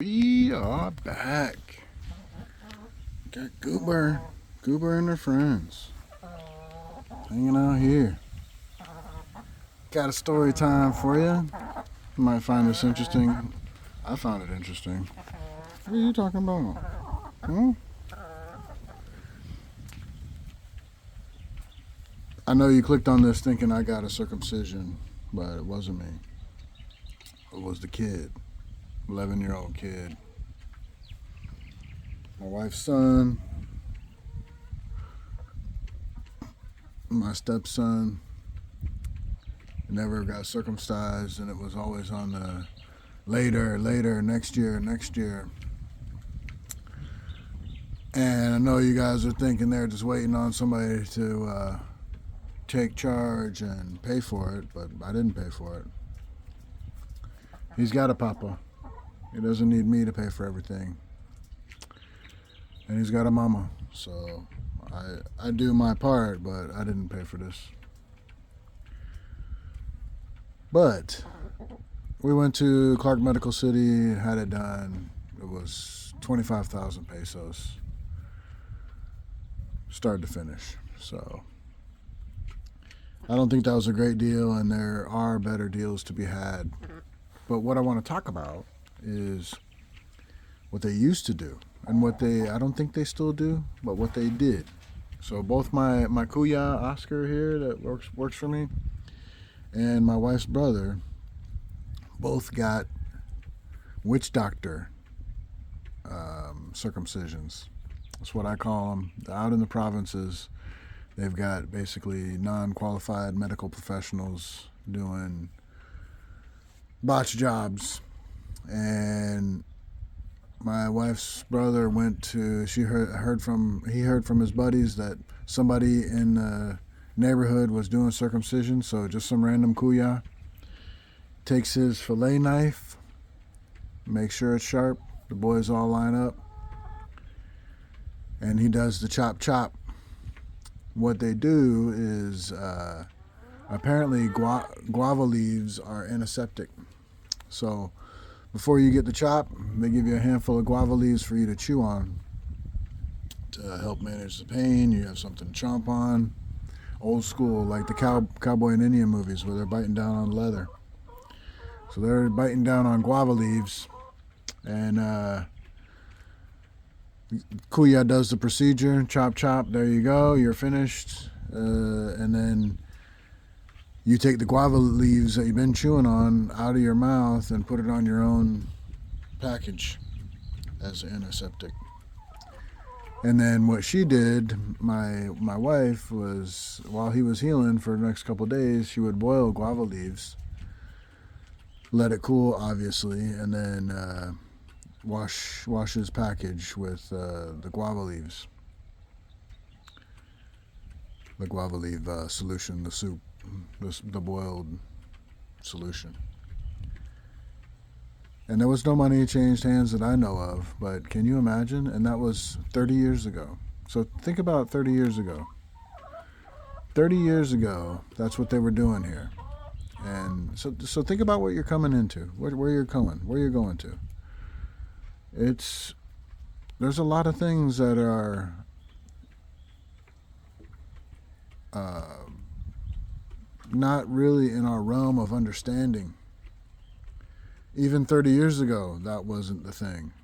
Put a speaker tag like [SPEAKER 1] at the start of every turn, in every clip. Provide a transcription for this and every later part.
[SPEAKER 1] We are back. Got Goober and her friends hanging out here. Got a story time for you. You might find this interesting. I found it interesting. What are you talking about? Huh? I know you clicked on this thinking I got a circumcision, but it wasn't me. It was the kid, 11-year-old kid. My wife's son, my stepson, never got circumcised, and it was always on the later, next year. And I know you guys are thinking they're just waiting on somebody to take charge and pay for it, but I didn't pay for it. He's got a papa. He doesn't need me to pay for everything. And he's got a mama. So I do my part, but I didn't pay for this. But we went to Clark Medical City, had it done. It was 25,000 pesos, start to finish. So I don't think that was a great deal, and there are better deals to be had. But what I want to talk about is what they used to do and what I don't think they still do, but what they did. So both my kuya Oscar here that works for me and my wife's brother both got witch doctor circumcisions. That's what I call them. Out in the provinces, they've got basically non-qualified medical professionals doing botch jobs. And my wife's brother he heard from his buddies that somebody in the neighborhood was doing circumcision. So just some random kuya takes his fillet knife, makes sure it's sharp, the boys all line up, and he does the chop. What they do is apparently guava leaves are antiseptic. So before you get the chop, they give you a handful of guava leaves for you to chew on to help manage the pain. You have something to chomp on. Old school, like the cowboy and Indian movies where they're biting down on leather. So they're biting down on guava leaves, and Kuya does the procedure. Chop. There you go. You're finished. And then you take the guava leaves that you've been chewing on out of your mouth and put it on your own package as antiseptic. And then what she did, my wife, was while he was healing for the next couple of days, she would boil guava leaves, let it cool, obviously, and then wash his package with the guava leaves, the guava leaf solution, the soup, the boiled solution. And there was no money changed hands that I know of, but can you imagine? And that was 30 years ago. So think about 30 years ago. 30 years ago, that's what they were doing here. And so think about what you're coming into, where you're going to. There's a lot of things that are not really in our realm of understanding. Even 30 years ago, that wasn't the thing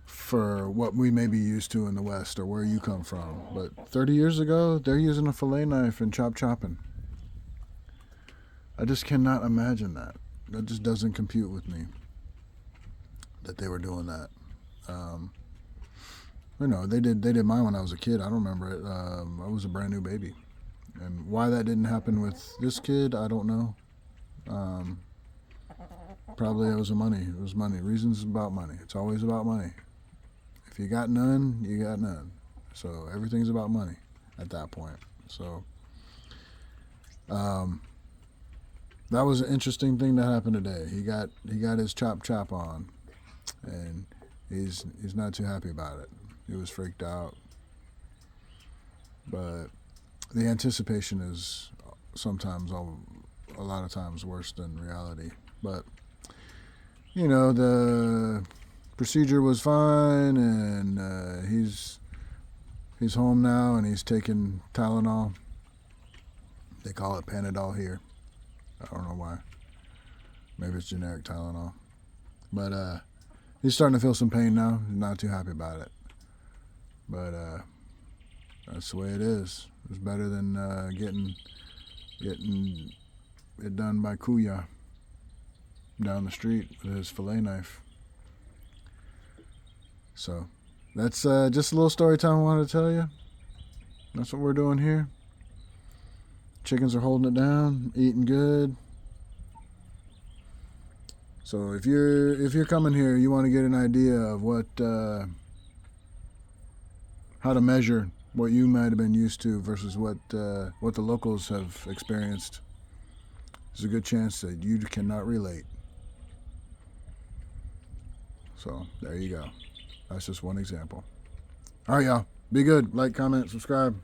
[SPEAKER 1] for what we may be used to in the West or where you come from. But 30 years ago, they're using a fillet knife and chopping. I just cannot imagine that. That just doesn't compute with me that they were doing that. They did mine when I was a kid. I don't remember it. I was a brand new baby. And why that didn't happen with this kid, I don't know. Probably it was money. It was money. Reasons about money. It's always about money. If you got none, you got none. So everything's about money at that point. So that was an interesting thing that happened today. He got his chop on, and he's not too happy about it. He was freaked out. But the anticipation is sometimes a lot of times worse than reality. But you know, the procedure was fine, and he's home now, and he's taking Tylenol. They call it Panadol here. I don't know why. Maybe it's generic Tylenol. But he's starting to feel some pain now. He's not too happy about it. But that's the way it is. It's better than getting it done by Kuya down the street with his fillet knife. So that's just a little story time I wanted to tell you. That's what we're doing here. Chickens are holding it down, eating good. So if you're coming here, you want to get an idea of what how to measure what you might have been used to versus what the locals have experienced. There's a good chance that you cannot relate. So there you go. That's just one example. All right, y'all. Be good. Like, comment, subscribe.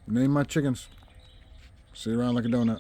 [SPEAKER 1] Name my chickens. See you around like a donut.